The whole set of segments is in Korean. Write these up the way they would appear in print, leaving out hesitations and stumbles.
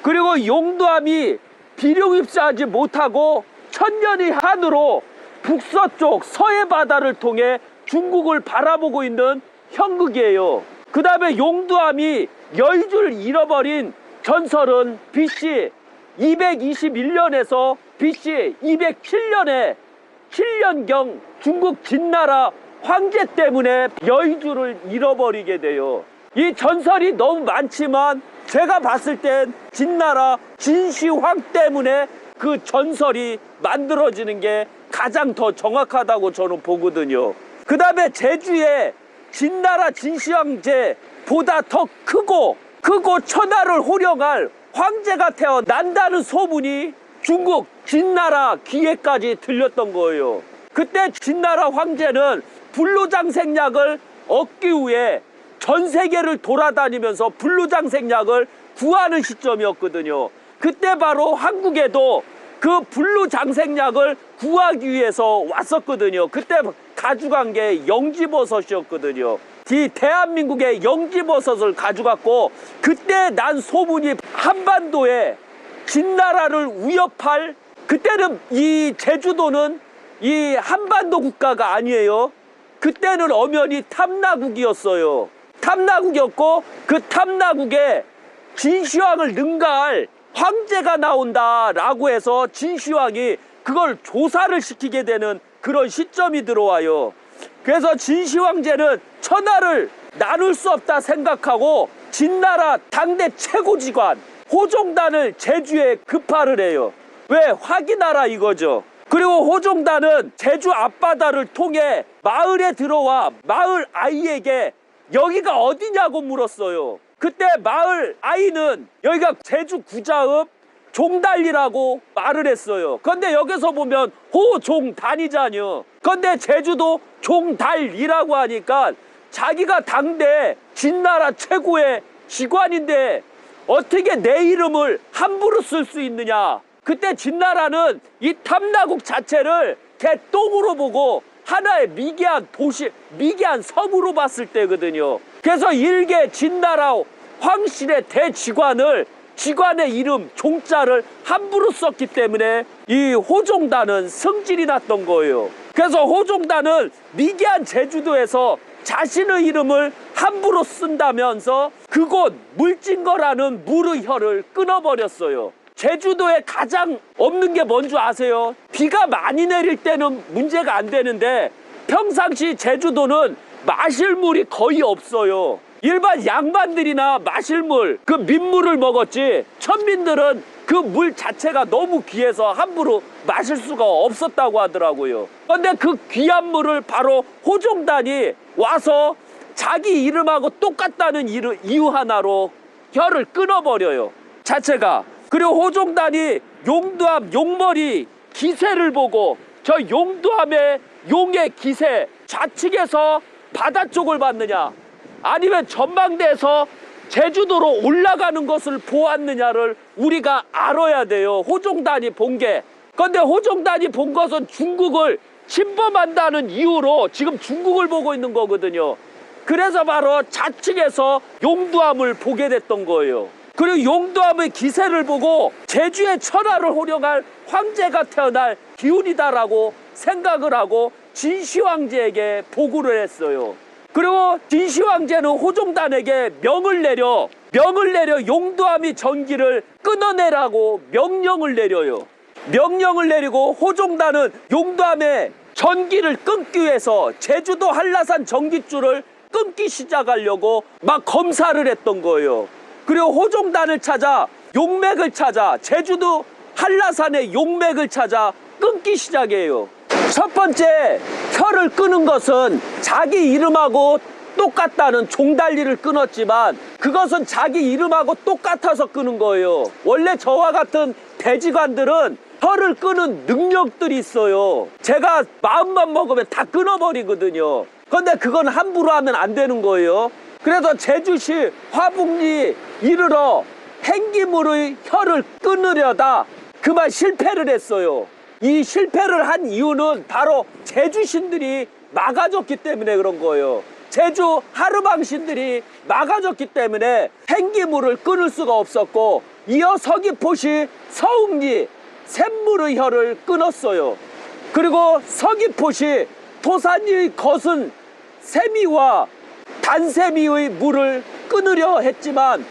그리고 용두암이 비룡 입사하지 못하고 천년의 한으로 북서쪽 서해 바다를 통해 중국을 바라보고 있는 형극이에요. 그 다음에 용두암이 여의주를 잃어버린 전설은 BC 221년에서 BC 207년에 7년경 중국 진나라 황제 때문에 여의주를 잃어버리게 돼요. 이 전설이 너무 많지만 제가 봤을 땐 진나라 진시황 때문에 그 전설이 만들어지는 게 가장 더 정확하다고 저는 보거든요. 그 다음에 제주에 진나라 진시황제보다 더 크고 천하를 호령할 황제가 태어난다는 소문이 중국 진나라 귀에까지 들렸던 거예요. 그때 진나라 황제는 불로장생약을 얻기 위해 전 세계를 돌아다니면서 불로장생약을 구하는 시점이었거든요. 그때 바로 한국에도 그 불로장생약을 구하기 위해서 왔었거든요. 그때 가져간 게 영지버섯이었거든요. 이 대한민국의 영지버섯을 가져갔고, 그때 난 소문이 한반도에 진나라를 위협할, 그때는 이 제주도는 이 한반도 국가가 아니에요. 그때는 엄연히 탐나국이었어요. 탐나국이었고, 그 탐나국에 진시황을 능가할 황제가 나온다라고 해서 진시황이 그걸 조사를 시키게 되는 그런 시점이 들어와요. 그래서 진시황제는 천하를 나눌 수 없다 생각하고 진나라 당대 최고직관 호종단을 제주에 급파를 해요. 왜? 확인하라 이거죠. 그리고 호종단은 제주 앞바다를 통해 마을에 들어와 마을 아이에게 여기가 어디냐고 물었어요. 그때 마을 아이는 여기가 제주 구자읍 종달리라고 말을 했어요. 근데 여기서 보면 호종단이잖요. 근데 제주도 종달리라고 하니까 자기가 당대 진나라 최고의 직관인데 어떻게 내 이름을 함부로 쓸 수 있느냐. 그때 진나라는 이 탐나국 자체를 개똥으로 보고 하나의 미개한 도시, 미개한 섬으로 봤을 때거든요. 그래서 일개 진나라 황실의 대직관을, 직관의 이름 종자를 함부로 썼기 때문에 이 호종단은 성질이 났던 거예요. 그래서 호종단은 미개한 제주도에서 자신의 이름을 함부로 쓴다면서 그곳 물진거라는 물의 혀를 끊어버렸어요. 제주도에 가장 없는 게 뭔 줄 아세요? 비가 많이 내릴 때는 문제가 안 되는데 평상시 제주도는 마실 물이 거의 없어요. 일반 양반들이나 마실 물, 그 민물을 먹었지 천민들은 그 물 자체가 너무 귀해서 함부로 마실 수가 없었다고 하더라고요. 그런데 그 귀한 물을 바로 호종단이 와서 자기 이름하고 똑같다는 이유 하나로 혀를 끊어버려요. 자체가. 그리고 호종단이 용두암 용머리 기세를 보고 저 용두암의 용의 기세 좌측에서 바다 쪽을 봤느냐 아니면 전망대에서 제주도로 올라가는 것을 보았느냐를 우리가 알아야 돼요. 호종단이 본 게. 그런데 호종단이 본 것은 중국을 침범한다는 이유로 지금 중국을 보고 있는 거거든요. 그래서 바로 좌측에서 용두암을 보게 됐던 거예요. 그리고 용두암의 기세를 보고 제주의 천하를 호령할 황제가 태어날 기운이다라고 생각을 하고 진시황제에게 보고를 했어요. 그리고 진시황제는 호종단에게 명을 내려 용두암이 전기를 끊어내라고 명령을 내려요. 명령을 내리고 호종단은 용두암의 전기를 끊기 위해서 제주도 한라산 전기줄을 끊기 시작하려고 막 검사를 했던 거예요. 그리고 호종단을 찾아 용맥을 찾아 제주도 한라산의 용맥을 찾아 끊기 시작해요. 첫 번째 혀를 끄는 것은 자기 이름하고 똑같다는 종달리를 끊었지만 그것은 자기 이름하고 똑같아서 끄는 거예요. 원래 저와 같은 대직관들은 혀를 끄는 능력들이 있어요. 제가 마음만 먹으면 다 끊어버리거든요. 그런데 그건 함부로 하면 안 되는 거예요. 그래서 제주시 화북리 이르러 팽기물의 혀를 끊으려다 그만 실패를 했어요. 이 실패를 한 이유는 바로 제주신들이 막아줬기 때문에 그런 거예요. 제주 하르방신들이 막아줬기 때문에 팽기물을 끊을 수가 없었고, 이어 서귀포시 서읍리 샘물의 혀를 끊었어요. 그리고 서귀포시 토산리의 거순 세미와 단세미의 물을 끊으려 했지만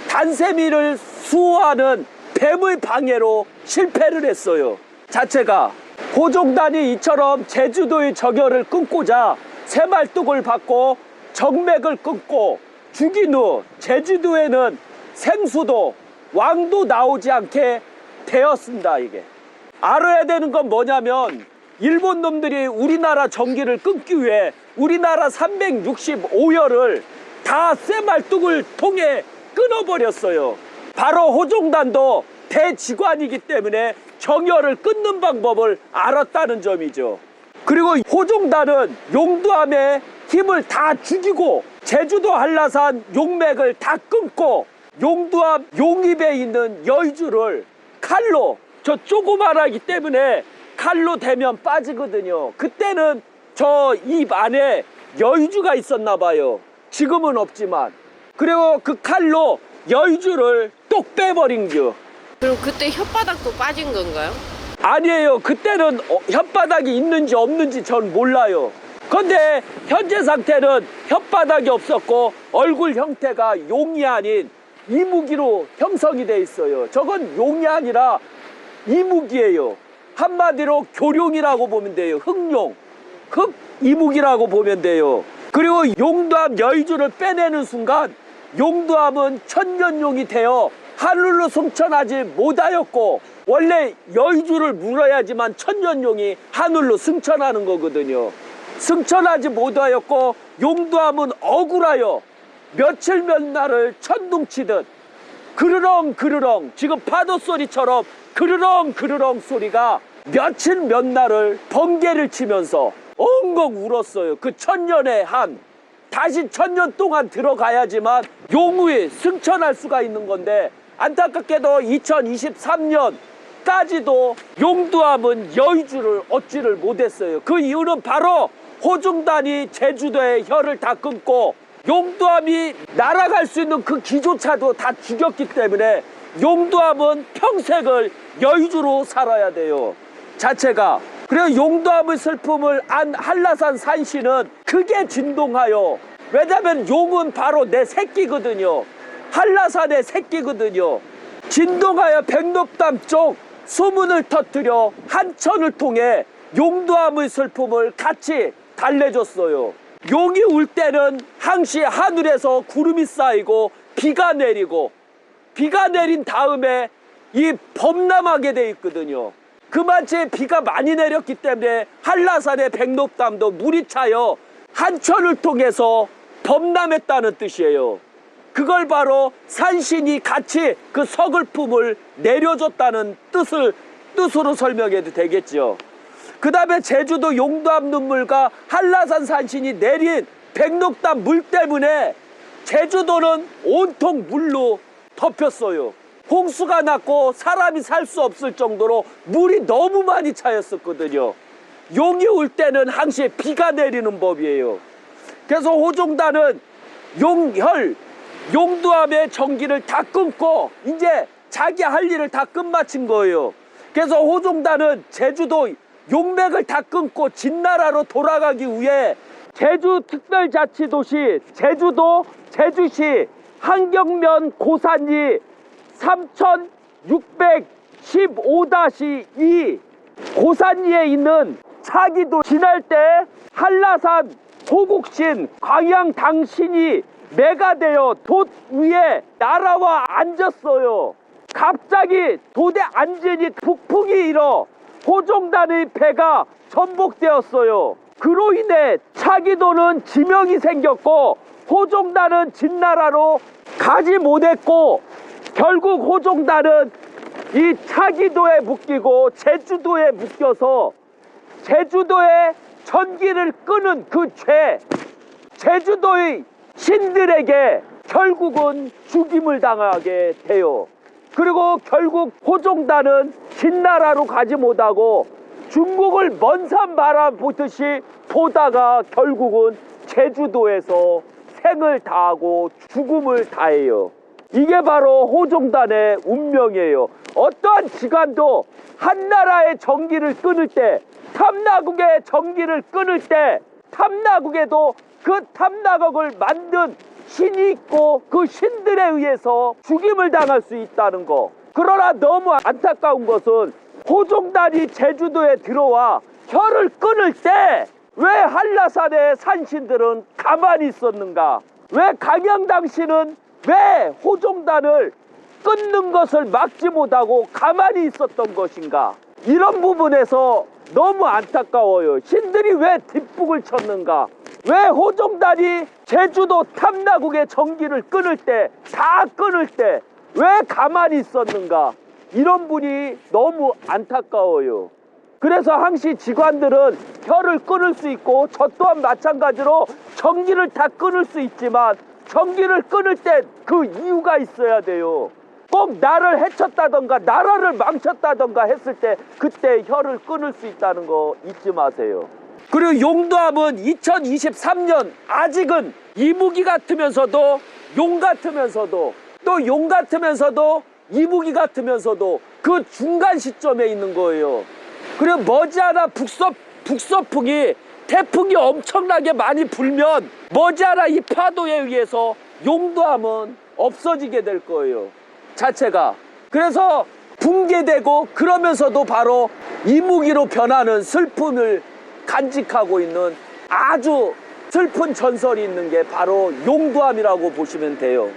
단세미를 수호하는 뱀의 방해로 실패를 했어요. 자체가 호종단이 이처럼 제주도의 정열을 끊고자 새말뚝을 받고 정맥을 끊고 죽인 후 제주도에는 생수도 왕도 나오지 않게 되었습니다. 이게 알아야 되는 건 뭐냐면, 일본 놈들이 우리나라 전기를 끊기 위해 우리나라 365열을 다 쇠말뚝을 통해 끊어버렸어요. 바로 호종단도 대지관이기 때문에 정열을 끊는 방법을 알았다는 점이죠. 그리고 호종단은 용두암에 힘을 다 죽이고 제주도 한라산 용맥을 다 끊고 용두암 용입에 있는 여의주를 칼로, 저 조그만하기 때문에 칼로 대면 빠지거든요. 그때는 저 입 안에 여의주가 있었나 봐요. 지금은 없지만. 그리고 그 칼로 여의주를 똑 빼버린겨. 그럼 그때 혓바닥도 빠진 건가요? 아니에요. 그때는 혓바닥이 있는지 없는지 전 몰라요. 근데 현재 상태는 혓바닥이 없었고 얼굴 형태가 용이 아닌 이무기로 형성이 돼 있어요. 저건 용이 아니라 이무기예요. 한마디로 교룡이라고 보면 돼요. 흑룡, 흑이무기라고 보면 돼요. 그리고 용두암 여의주를 빼내는 순간 용두암은 천년용이 되어 하늘로 승천하지 못하였고, 원래 여의주를 물어야지만 천년용이 하늘로 승천하는 거거든요. 승천하지 못하였고 용두암은 억울하여 며칠 몇 날을 천둥치듯 그르렁 그르렁, 지금 파도 소리처럼 그르렁 그르렁 소리가 며칠 몇 날을 번개를 치면서 엉엉 울었어요. 그 천년의 한, 다시 천년 동안 들어가야지만 용후에 승천할 수가 있는 건데, 안타깝게도 2023년까지도 용두암은 여의주를 얻지를 못했어요. 그 이유는 바로 호종단이 제주도의 혀를 다 끊고 용두암이 날아갈 수 있는 그 기조차도 다 죽였기 때문에 용두암은 평생을 여의주로 살아야 돼요. 자체가. 그래서 용두암의 슬픔을 안 한라산 산신은 크게 진동하여, 왜냐면 용은 바로 내 새끼거든요. 한라산의 새끼거든요. 진동하여 백록담 쪽 소문을 터뜨려 한천을 통해 용두암의 슬픔을 같이 달래줬어요. 용이 울 때는 항시 하늘에서 구름이 쌓이고 비가 내리고, 비가 내린 다음에 이 범람하게 돼 있거든요. 그만치 비가 많이 내렸기 때문에 한라산의 백록담도 물이 차여 한천을 통해서 범람했다는 뜻이에요. 그걸 바로 산신이 같이 그 서글픔을 내려줬다는 뜻으로 설명해도 되겠죠. 그 다음에 제주도 용두암 눈물과 한라산 산신이 내린 백록담 물 때문에 제주도는 온통 물로 덮였어요. 홍수가 났고 사람이 살 수 없을 정도로 물이 너무 많이 차였었거든요. 용이 올 때는 항시 비가 내리는 법이에요. 그래서 호종단은 용두암의 전기를 다 끊고 이제 자기 할 일을 다 끝마친 거예요. 그래서 호종단은 제주도 용맥을 다 끊고 진나라로 돌아가기 위해 제주특별자치도시 제주도 제주시 한경면 고산리 3615-2 고산리에 있는 차기도 지날 때 한라산 호국신 광양당신이 매가 되어 돛 위에 날아와 앉았어요. 갑자기 돛에 앉으니 북풍이 일어 호종단의 배가 전복되었어요. 그로 인해 차기도는 지명이 생겼고 호종단은 진나라로 가지 못했고, 결국 호종단은 이 차기도에 묶이고 제주도에 묶여서 제주도의 전기를 끄는 그 죄, 제주도의 신들에게 결국은 죽임을 당하게 돼요. 그리고 결국 호종단은 진나라로 가지 못하고 중국을 먼 산 바라보듯이 보다가 결국은 제주도에서 생을 다하고 죽음을 다해요. 이게 바로 호종단의 운명이에요. 어떠한 기관도 한 나라의 정기를 끊을 때, 탐나국의 정기를 끊을 때 탐나국에도 그 탐나국을 만든 신이 있고 그 신들에 의해서 죽임을 당할 수 있다는 거. 그러나 너무 안타까운 것은 호종단이 제주도에 들어와 혀를 끊을 때 왜 한라산의 산신들은 가만히 있었는가? 왜 강양당신은 왜 호종단을 끊는 것을 막지 못하고 가만히 있었던 것인가? 이런 부분에서 너무 안타까워요. 신들이 왜 뒷북을 쳤는가? 왜 호종단이 제주도 탐나국의 정기를 끊을 때, 다 끊을 때 왜 가만히 있었는가? 이런 분이 너무 안타까워요. 그래서 항시 직관들은 혀를 끊을 수 있고 저 또한 마찬가지로 정기를 다 끊을 수 있지만 정기를 끊을 때 그 이유가 있어야 돼요. 꼭 나를 해쳤다던가 나라를 망쳤다던가 했을 때 그때 혀를 끊을 수 있다는 거 잊지 마세요. 그리고 용도암은 2023년 아직은 이무기 같으면서도 용 같으면서도 또 용 같으면서도 이무기 같으면서도 그 중간 시점에 있는 거예요. 그리고 머지않아 북서풍이 태풍이 엄청나게 많이 불면 머지않아 이 파도에 의해서 용도암은 없어지게 될 거예요. 자체가. 그래서 붕괴되고 그러면서도 바로 이무기로 변하는 슬픔을 간직하고 있는 아주 슬픈 전설이 있는 게 바로 용도암이라고 보시면 돼요.